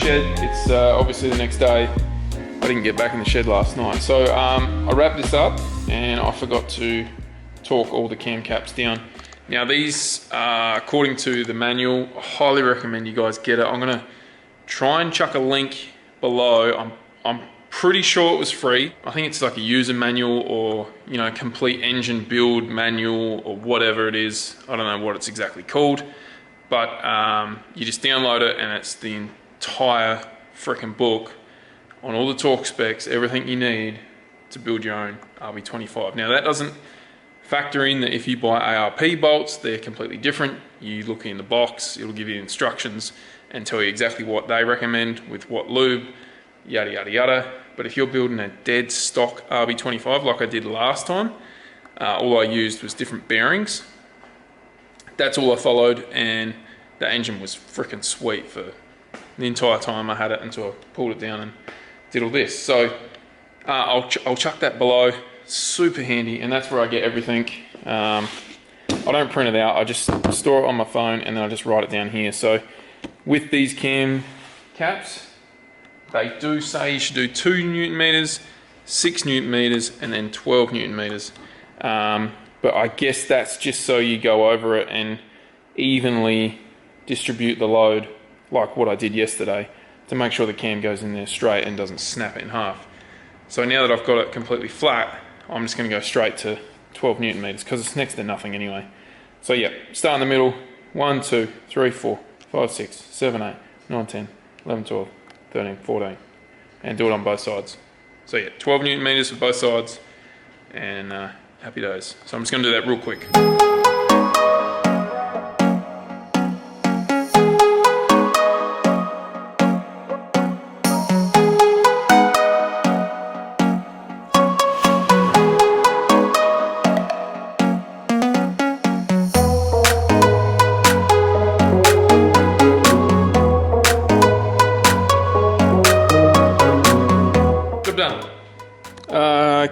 shed. It's obviously the next day. I didn't get back in the shed last night. So I wrapped this up and I forgot to torque all the cam caps down. Now these, according to the manual, I highly recommend you guys get it. I'm gonna try and chuck a link below. I'm pretty sure it was free. I think it's like a user manual or, you know, complete engine build manual or whatever it is. I don't know what it's exactly called, but you just download it and it's the entire freaking book on all the torque specs, everything you need to build your own RB25. Now that doesn't factor in that if you buy ARP bolts, they're completely different. You look in the box, it'll give you instructions and tell you exactly what they recommend with what lube, yada yada yada. But if you're building a dead stock RB25 like I did last time, all I used was different bearings. That's all I followed, and the engine was freaking sweet for the entire time I had it until I pulled it down and did all this. So I'll chuck that below. Super handy, and that's where I get everything. I don't print it out, I just store it on my phone and then I just write it down here. So with these cam caps, they do say you should do 2 Newton meters, 6 Newton meters, and then 12 Newton meters. But I guess that's just so you go over it and evenly distribute the load, like what I did yesterday, to make sure the cam goes in there straight and doesn't snap it in half. So now that I've got it completely flat, I'm just going to go straight to 12 Newton meters because it's next to nothing anyway. So yeah, start in the middle. 1, 2, 3, 4, 5, 6, 7, 8, 9, 10, 11, 12, 13, 14, and do it on both sides. So yeah, 12 Newton meters for both sides, and happy days. So I'm just going to do that real quick.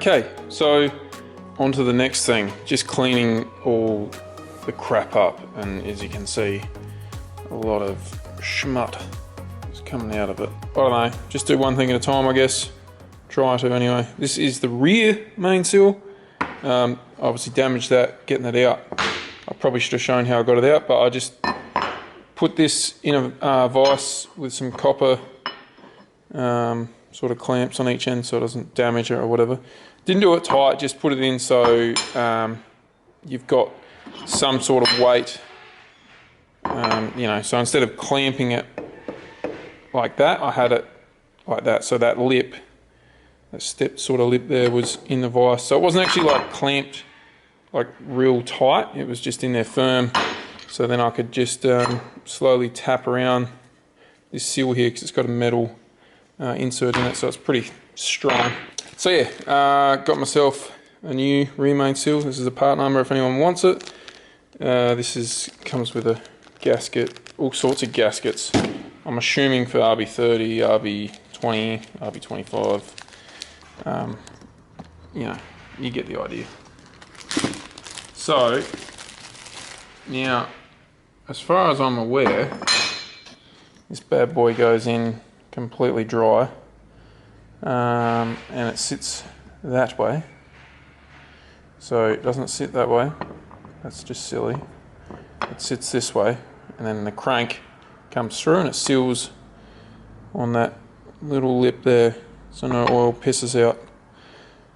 Okay, so on to the next thing, just cleaning all the crap up, and as you can see, a lot of schmut is coming out of it. I don't know, just do one thing at a time, I guess. Try to anyway. This is the rear main seal. Obviously damaged that, getting that out. I probably should have shown how I got it out, but I just put this in a vise with some copper sort of clamps on each end so it doesn't damage it or whatever. Didn't do it tight, just put it in so you've got some sort of weight, you know, so instead of clamping it like that, I had it like that, so that lip, that step sort of lip there was in the vise, so it wasn't actually like clamped like real tight, it was just in there firm, so then I could just slowly tap around this seal here because it's got a metal insert in it, so it's pretty strong. So yeah, got myself a new rear main seal. This is a part number if anyone wants it. This comes with a gasket, all sorts of gaskets. I'm assuming for RB30, RB20, RB25. You know, you get the idea. So now, as far as I'm aware, this bad boy goes in completely dry, and it sits that way, so it doesn't sit that way, that's just silly. It sits this way, and then the crank comes through and it seals on that little lip there so no oil pisses out.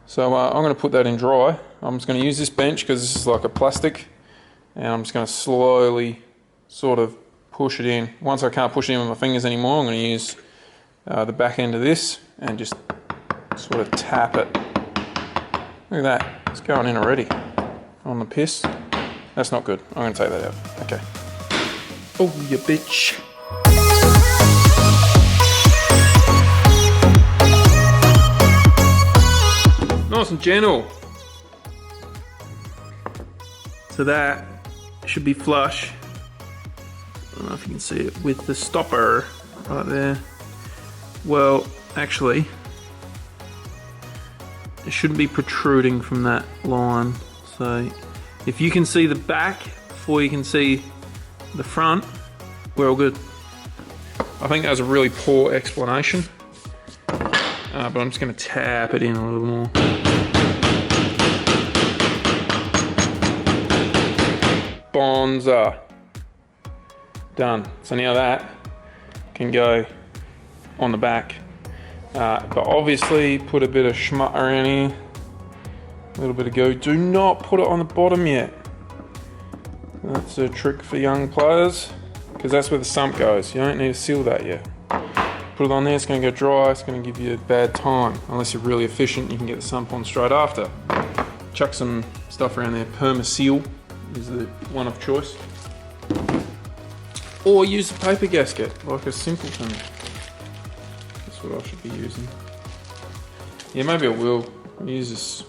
So I'm going to put that in dry. I'm just going to use this bench because this is like a plastic, and I'm just going to slowly sort of push it in. Once I can't push it in with my fingers anymore, I'm going to use the back end of this and just sort of tap it. Look at that, it's going in already on the piss. That's not good, I'm going to take that out. Okay. Oh, you bitch. Nice and gentle. So that should be flush. I don't know if you can see it with the stopper right there. Well, actually, it shouldn't be protruding from that line. So if you can see the back before you can see the front, we're all good. I think that was a really poor explanation. But I'm just going to tap it in a little more. Bonza. Done. So now that can go on the back. But obviously put a bit of schmutt around here. A little bit of goo. Do not put it on the bottom yet. That's a trick for young players, because that's where the sump goes. You don't need to seal that yet. Put it on there, it's going to go dry, it's going to give you a bad time. Unless you're really efficient, you can get the sump on straight after. Chuck some stuff around there. Permaseal is the one of choice. Or use a paper gasket, like a Simpleton. That's what I should be using. Yeah, maybe I will. I'll use this.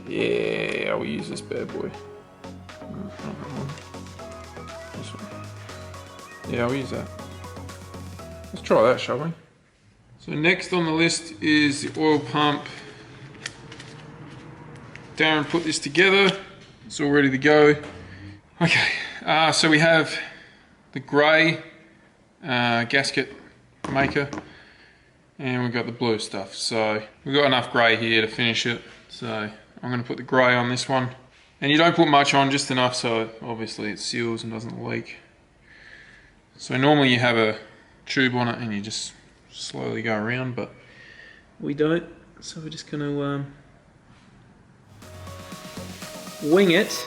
Yeah, I will use this bad boy. This one. Yeah, I'll use that. Let's try that, shall we? So next on the list is the oil pump. Darren put this together. It's all ready to go. Okay, so we have the grey gasket maker, and we've got the blue stuff. So we've got enough grey here to finish it. So I'm going to put the grey on this one. And you don't put much on, just enough so obviously it seals and doesn't leak. So normally you have a tube on it and you just slowly go around, but we don't. So we're just going to wing it.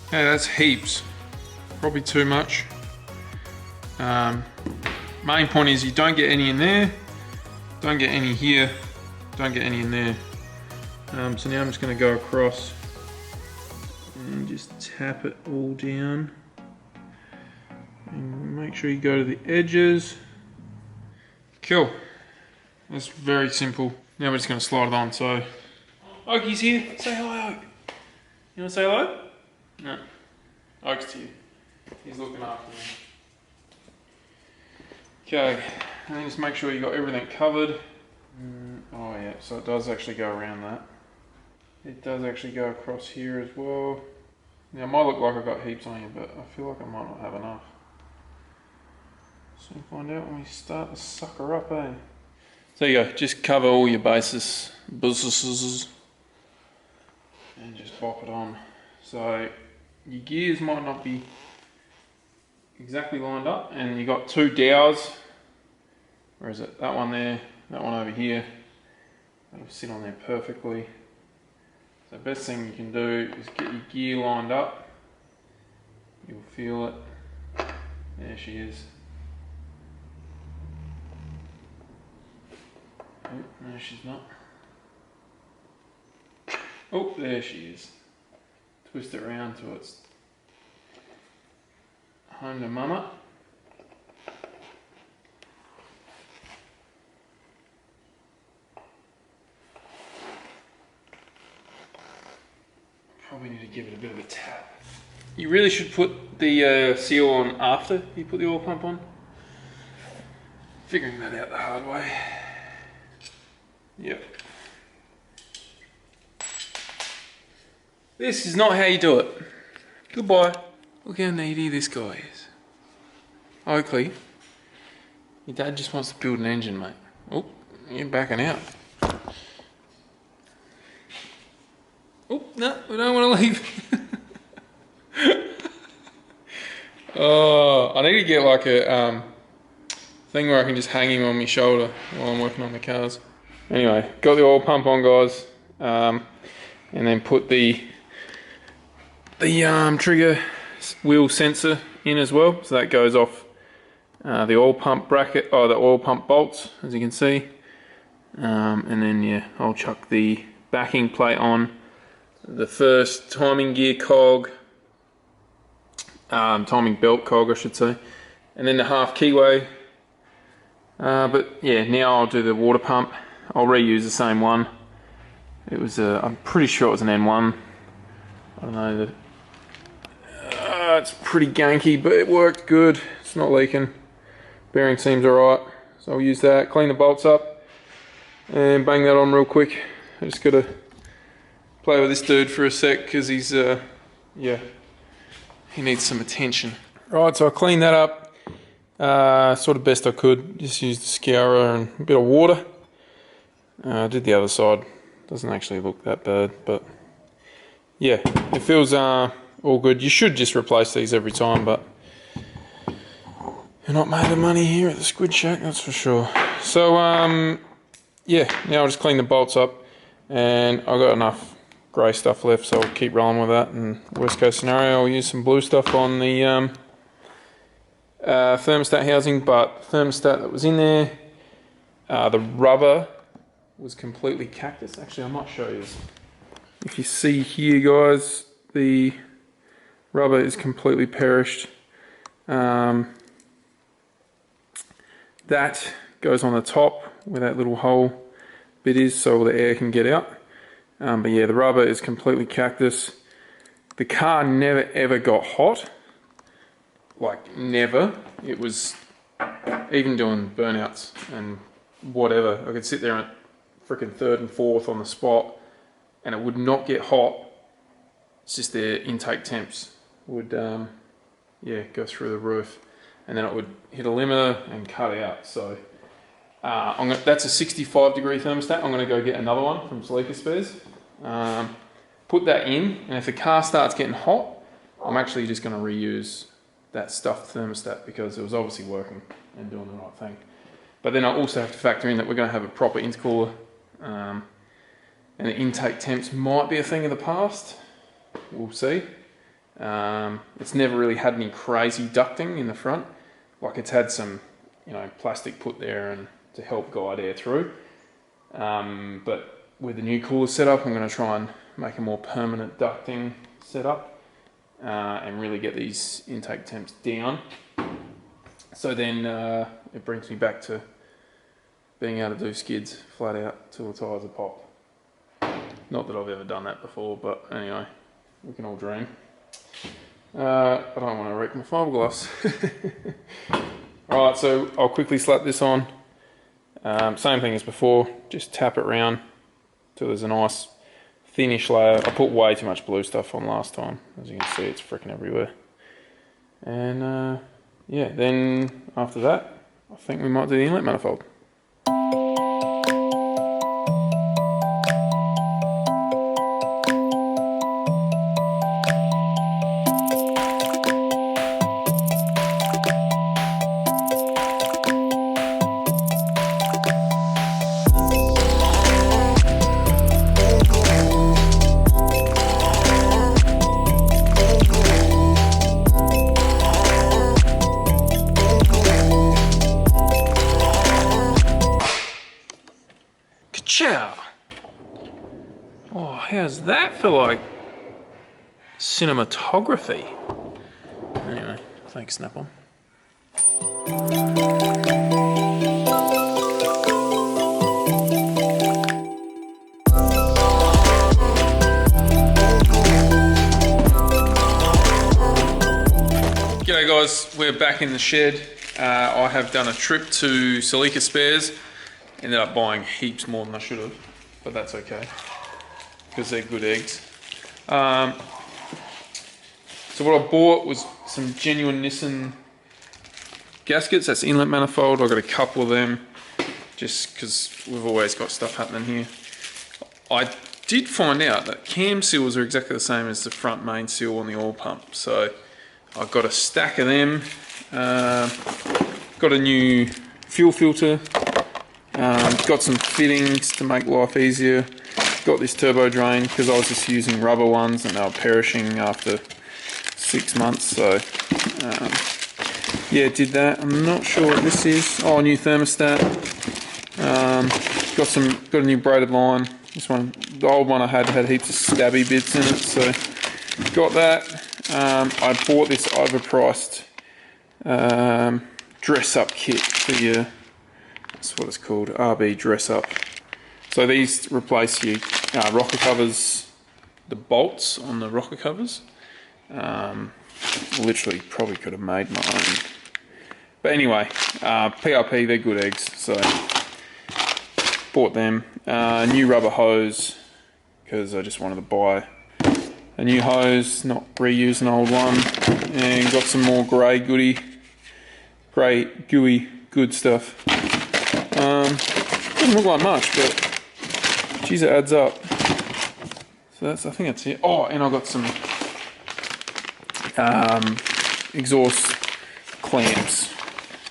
Okay, that's heaps. Probably too much. Main point is you don't get any in there, don't get any here, don't get any in there. So now I'm just going to go across and just tap it all down. And make sure you go to the edges. Cool. That's very simple. Now we're just going to slide it on. So, Oakie's here. Say hi, Oak. You want to say hello? No. Oak's here. He's looking after me. Okay, and then just make sure you got everything covered. Oh yeah, so it does actually go around that. It does actually go across here as well. Now it might look like I've got heaps on here, but I feel like I might not have enough. So we'll find out when we start to sucker up, eh? So there you go, just cover all your bases, and just bop it on. So your gears might not be exactly lined up, and you got two dowels. Where is it? That one there, that one over here. That'll sit on there perfectly. So the best thing you can do is get your gear lined up. You'll feel it. There she is. Oh, no, she's not. Oh, there she is. Twist it around till it's home to mama. Probably need to give it a bit of a tap. You really should put the seal on after you put the oil pump on. Figuring that out the hard way. Yep. This is not how you do it. Goodbye. Look how needy this guy is. Oakley, your dad just wants to build an engine, mate. Oh, you're backing out. Oh, no, we don't want to leave. Oh, I need to get like a thing where I can just hang him on my shoulder while I'm working on the cars. Anyway, got the oil pump on, guys, and then put the trigger wheel sensor in as well, so that goes off the oil pump bracket, or the oil pump bolts, as you can see. And then yeah, I'll chuck the backing plate on the first timing gear cog, timing belt cog I should say, and then the half keyway. But yeah, now I'll do the water pump. I'll reuse the same one. It was I'm pretty sure it was an N1. I don't know, that's pretty ganky, but it worked good. It's not leaking. Bearing seems alright. So I'll use that, clean the bolts up, and bang that on real quick. I just gotta play with this dude for a sec, because he's, yeah, he needs some attention. Right, so I cleaned that up, sort of best I could. Just used the scourer and a bit of water. I did the other side. Doesn't actually look that bad, but yeah, it feels all good. You should just replace these every time, but you're not made of money here at the Squid Shack, that's for sure. So yeah, now I'll just clean the bolts up, and I've got enough grey stuff left, so I'll keep rolling with that. And worst case scenario, I'll use some blue stuff on the thermostat housing, but the thermostat that was in there, the rubber was completely cactus. Actually, I might show you. If you see here, guys, the rubber is completely perished. That goes on the top where that little hole bit is, so the air can get out. But yeah, the rubber is completely cactus. The car never ever got hot. Like, never. It was, even doing burnouts and whatever, I could sit there at freaking third and fourth on the spot and it would not get hot. It's just the intake temps would yeah, go through the roof, and then it would hit a limiter and cut out. So that's a 65 degree thermostat. I'm going to go get another one from Sleeka Spares, put that in, and if the car starts getting hot, I'm actually just going to reuse that stuffed thermostat, because it was obviously working and doing the right thing. But then I also have to factor in that we're going to have a proper intercooler, and the intake temps might be a thing of the past. We'll see. It's never really had any crazy ducting in the front. Like, it's had some, you know, plastic put there and to help guide air through. But with the new cooler setup, I'm going to try and make a more permanent ducting setup, and really get these intake temps down. So then it brings me back to being able to do skids flat out till the tyres are popped. Not that I've ever done that before, but anyway, we can all dream. I don't want to wreck my fiberglass. Alright, so I'll quickly slap this on. Same thing as before, just tap it round till there's a nice thinnish layer. I put way too much blue stuff on last time. As you can see, it's freaking everywhere. And yeah, then after that, I think we might do the inlet manifold. Ka-chow! Oh, how's that for like cinematography? Anyway, thanks, Snap-on. G'day guys, we're back in the shed. I have done a trip to Sleeka Spares. Ended up buying heaps more than I should have, but that's okay, because they're good eggs. So what I bought was some genuine Nissan gaskets. That's inlet manifold. I got a couple of them, just because we've always got stuff happening here. I did find out that cam seals are exactly the same as the front main seal on the oil pump, so I got a stack of them. Got a new fuel filter. Got some fittings to make life easier. Got this turbo drain because I was just using rubber ones and they were perishing after 6 months. So yeah, did that. I'm not sure what this is. Oh, new thermostat. Got a new braided line. This one, the old one I had heaps of stabby bits in it. So got that. I bought this overpriced dress up kit for your. That's what it's called, RB dress up. So these replace your rocker covers, the bolts on the rocker covers. literally probably could have made my own. But anyway, PRP, they're good eggs, so bought them. New rubber hose, because I just wanted to buy a new hose, not reuse an old one. And got some more grey gooey good stuff. Doesn't look like much, but geez, it adds up. So I think that's it. Oh, and I got some exhaust clamps.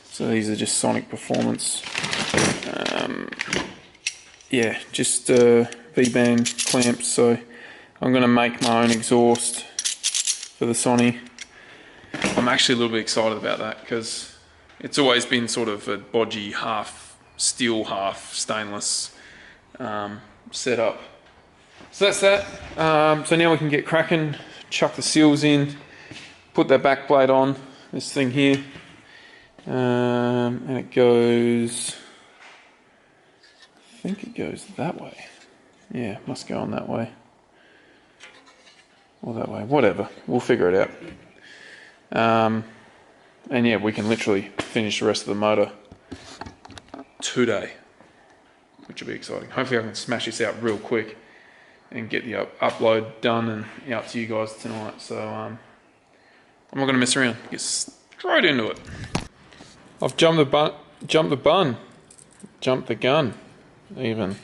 So these are just Sonic Performance. Yeah, just V-band clamps. So I'm going to make my own exhaust for the Sony. I'm actually a little bit excited about that because it's always been sort of a bodgy half steel, half stainless setup. So that's that. So now we can get cracking, chuck the seals in, put that back plate on, this thing here, and it goes, I think it goes that way. Yeah, must go on that way. Or that way, whatever, we'll figure it out. And yeah, we can literally finish the rest of the motor today, which will be exciting. Hopefully I can smash this out real quick and get the upload done and out to you guys tonight. So I'm not going to mess around, get straight into it. I've jumped the gun even.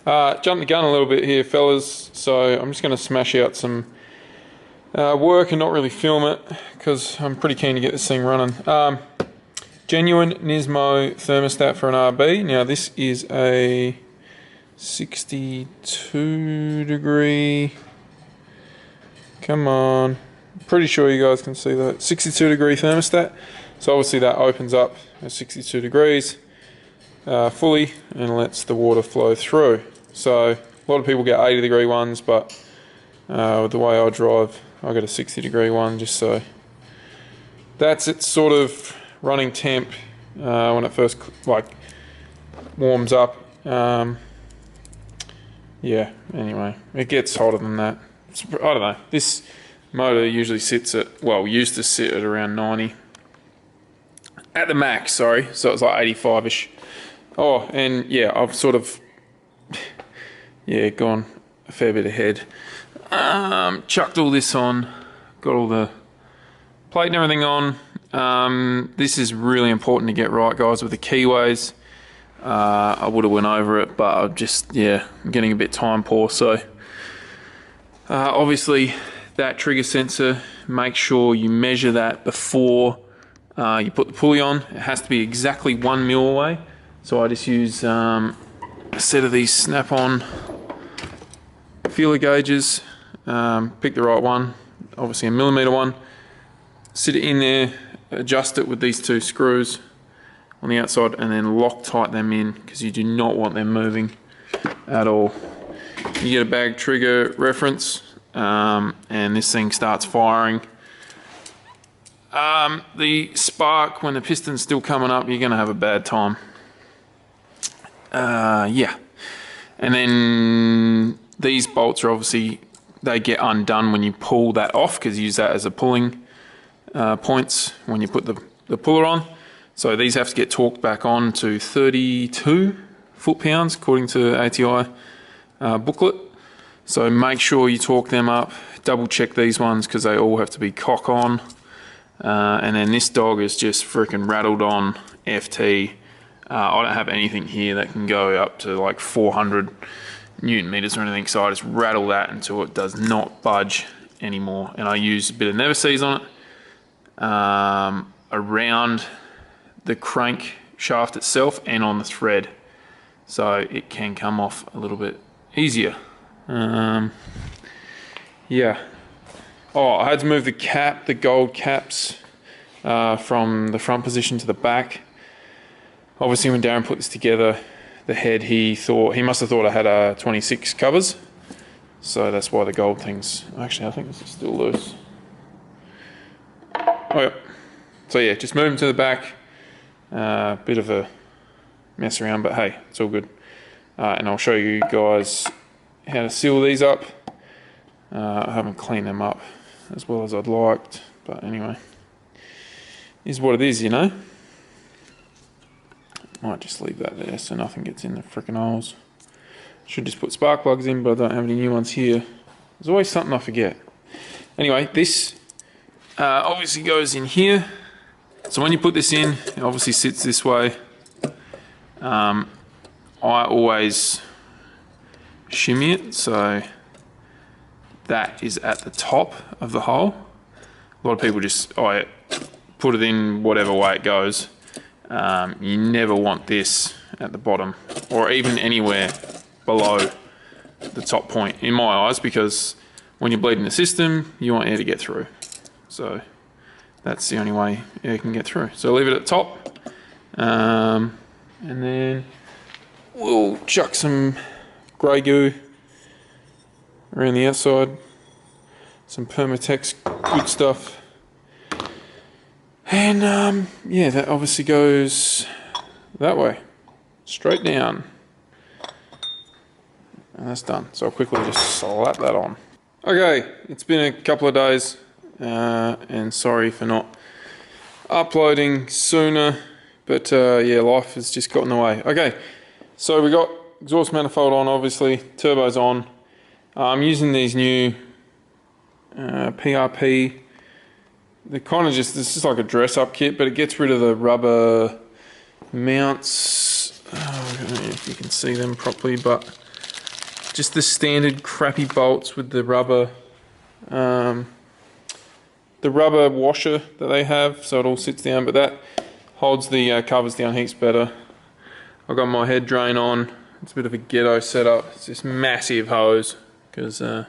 Jumped the gun a little bit here, fellas, so I'm just going to smash out some work and not really film it because I'm pretty keen to get this thing running. Genuine Nismo thermostat for an RB. Now this is a 62 degree, come on, pretty sure you guys can see that, 62 degree thermostat. So obviously that opens up at 62 degrees fully and lets the water flow through. So a lot of people get 80 degree ones, but with the way I drive, I got a 60 degree one, just so that's its sort of running temp when it first warms up. Yeah, anyway, it gets hotter than that. I don't know, this motor usually sits at, well, used to sit at around 90 at the max, sorry, so it's like 85ish. Oh, and yeah, I've sort of gone a fair bit ahead. Chucked all this on, got all the plate and everything on. This is really important to get right, guys, with the keyways. I would have went over it, but I'm just, I'm getting a bit time poor. So obviously that trigger sensor, make sure you measure that before you put the pulley on. It has to be exactly 1 mil away. So I just use a set of these snap-on feeler gauges. Pick the right one, obviously a millimeter one. Sit it in there, adjust it with these two screws on the outside, and then Loctite them in because you do not want them moving at all. You get a bag trigger reference, and this thing starts firing. The spark, when the piston's still coming up, you're going to have a bad time. And then these bolts are obviously, they get undone when you pull that off because you use that as a pulling points when you put the puller on. So these have to get torqued back on to 32 foot-pounds according to ATI booklet. So make sure you torque them up. Double check these ones because they all have to be cock on. And then this dog is just freaking rattled on FT. I don't have anything here that can go up to like 400 Newton meters or anything, so I just rattle that until it does not budge anymore. And I use a bit of Never-Seez on it around the crank shaft itself and on the thread, so it can come off a little bit easier. Yeah. Oh, I had to move the gold caps from the front position to the back. Obviously when Darren put this together, the head, he must have thought I had 26 covers, so that's why the gold things, actually I think this is still loose. Oh yeah. So yeah, just move them to the back. Bit of a mess around, but hey, it's all good. And I'll show you guys how to seal these up. I haven't cleaned them up as well as I'd liked, but anyway, is what it is, you know. Might just leave that there so nothing gets in the frickin' holes. Should just put spark plugs in, but I don't have any new ones here. There's always something I forget. Anyway, this obviously goes in here. So when you put this in, it obviously sits this way. I always shimmy it so that is at the top of the hole. A lot of people just put it in whatever way it goes. You never want this at the bottom or even anywhere below the top point in my eyes, because when you're bleeding the system you want air to get through, so that's the only way air can get through. So leave it at the top, and then we'll chuck some grey goo around the outside, some Permatex good stuff, and yeah, that obviously goes that way, straight down. And that's done. So I'll quickly just slap that on. Okay, it's been a couple of days, and sorry for not uploading sooner, but yeah, life has just got in the way. Okay, so we got exhaust manifold on, obviously, turbo's on. I'm using these new PRP. They're kind of just, this is like a dress-up kit, but it gets rid of the rubber mounts. I don't know if you can see them properly, but just the standard crappy bolts with the rubber washer that they have, so it all sits down, but that holds the covers down heaps better. I've got my head drain on. It's a bit of a ghetto setup. It's this massive hose, because the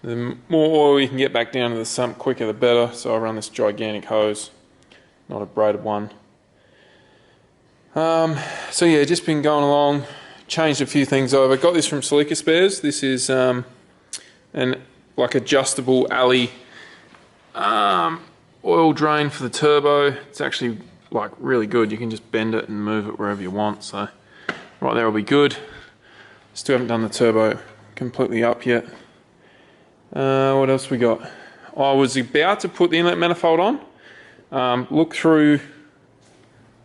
more oil you can get back down to the sump quicker the better, so I run this gigantic hose, not a braided one. So yeah, just been going along. Changed a few things over. Got this from Sleeka Spares. This is an like adjustable alley oil drain for the turbo. It's actually like really good. You can just bend it and move it wherever you want. So right there will be good. Still haven't done the turbo completely up yet. What else we got? I was about to put the inlet manifold on. Look through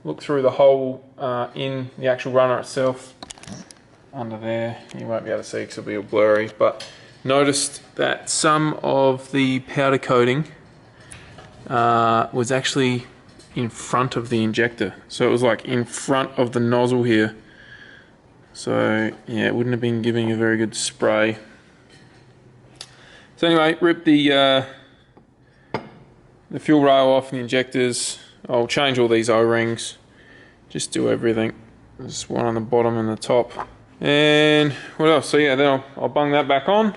the hole in the actual runner itself. Under there, you won't be able to see because it'll be all blurry, but noticed that some of the powder coating was actually in front of the injector, so it was like in front of the nozzle here, so yeah, it wouldn't have been giving a very good spray. So anyway, rip the fuel rail off and the injectors. I'll change all these O-rings, just do everything. There's one on the bottom and the top. And what else? So yeah, then I'll bung that back on.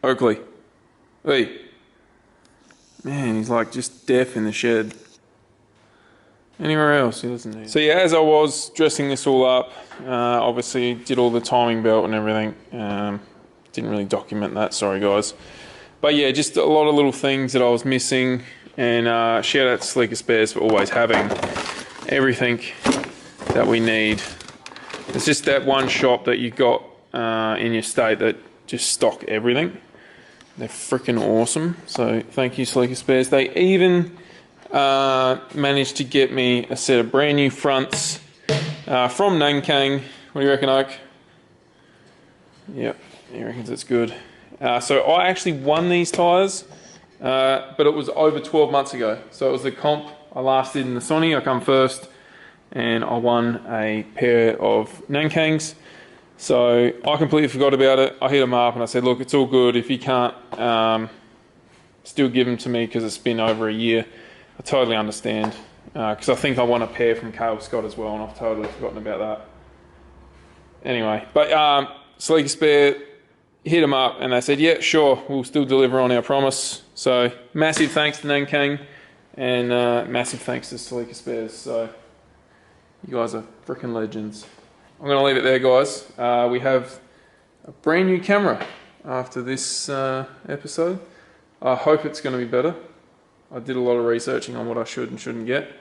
Oakley. Hey. Man, he's like just deaf in the shed. Anywhere else, he doesn't need. So yeah, as I was dressing this all up, obviously did all the timing belt and everything. Didn't really document that, sorry guys. But yeah, just a lot of little things that I was missing. And shout out to Sleeka Spares for always having everything that we need. It's just that one shop that you got in your state that just stock everything. They're freaking awesome. So thank you, Sleeka Spares. They even managed to get me a set of brand new fronts from Nankang. What do you reckon, Oak? Yep, he reckons it's good. So I actually won these tyres, but it was over 12 months ago. So it was the comp I last did in the Sonny. I come first, and I won a pair of Nankangs. So I completely forgot about it. I hit them up and I said, look, it's all good. If you can't still give them to me because it's been over a year, I totally understand. Because I think I won a pair from Cale Scott as well, and I've totally forgotten about that. Anyway, but Sleeka Spare hit them up and they said, yeah, sure, we'll still deliver on our promise. So massive thanks to Nankang, and massive thanks to Sleeka Spares. So you guys are freaking legends. I'm going to leave it there, guys. We have a brand new camera after this episode. I hope it's going to be better. I did a lot of researching on what I should and shouldn't get.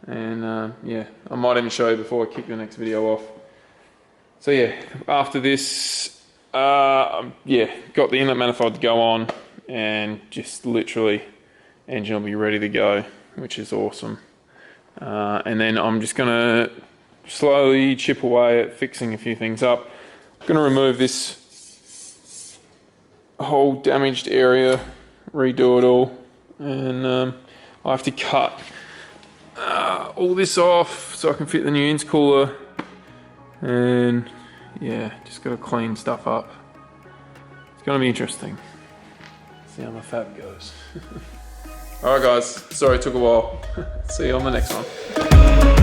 And yeah, I might even show you before I kick the next video off. So yeah, after this, yeah, got the inlet manifold to go on. and just literally engine will be ready to go, which is awesome. And then I'm just gonna slowly chip away at fixing a few things up. I'm gonna remove this whole damaged area, redo it all, and I have to cut all this off so I can fit the new intercooler, and yeah, just gotta clean stuff up. It's gonna be interesting. See how my fab goes. Alright guys, sorry it took a while. See you on the next one.